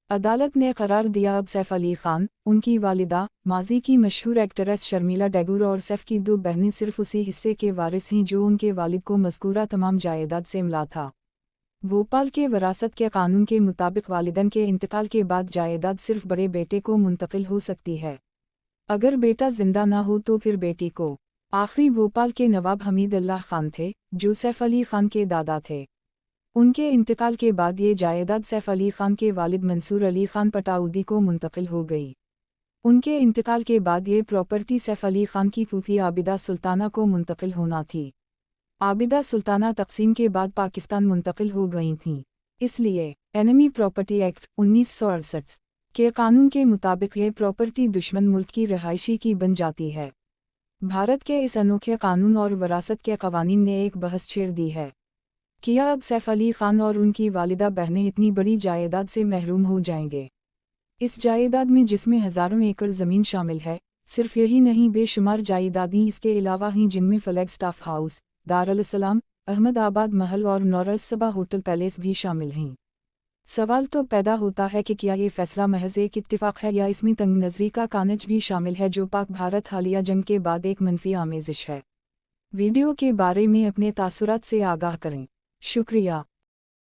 अदालत ने करार दिया अब सैफ अली खान, उनकी वालिदा, माजी की मशहूर एक्ट्रेस शर्मिला टैगोर और सैफ की दो बहनें सिर्फ उसी हिस्से के वारिस हैं जो उनके वालिद को मज़कूरा तमाम जायदाद से मिला था। भोपाल के वरासत के कानून के मुताबिक वालिदैन के इंतकाल के बाद जायदाद सिर्फ बड़े बेटे को मुंतकिल हो सकती है। अगर बेटा जिंदा ना हो तो फिर बेटी को। आखिरी भोपाल के नवाब हमीद अल्लाह खान थे, जो सैफ अली खान के दादा थे। उनके इंतकाल के बाद ये जायदाद सैफ अली खान के वालिद मंसूर अली खान पटाउदी को मुंतकिल हो गई। उनके इंतकाल के बाद ये प्रॉपर्टी सैफ अली खान की फूफी आबिदा सुल्ताना को मुंतकिल होना थी। आबिदा सुल्ताना तकसीम के बाद पाकिस्तान मुंतकिल हो गई थीं। इसलिए एनिमी प्रॉपर्टी एक्ट 1968 के कानून के मुताबिक यह प्रॉपर्टी दुश्मन मुल्क की रिहायशी की बन जाती है। भारत के इस अनोखे कानून और वरासत के कवानीन ने एक बहस छेड़ दी है। क्या अब सैफ अली खान और उनकी वालिदा बहनें इतनी बड़ी जायदाद से महरूम हो जाएंगे? इस जायदाद में जिसमें हज़ारों एकड़ ज़मीन शामिल है, सिर्फ यही नहीं बेशुमार जायदादें इसके अलावा हैं जिनमें फ्लैगस्टाफ हाउस, दारुल-सलाम, अहमदाबाद महल और नौरसबा होटल पैलेस भी शामिल हैं। सवाल तो पैदा होता है कि क्या ये फैसला महज एक इत्तिफाक है या इसमें तंग नज़री का कानज भी शामिल है जो पाक भारत हालिया जंग के बाद एक मनफी आमेज़िश है। वीडियो के बारे में अपने तासुरात से आगाह करें। शुक्रिया।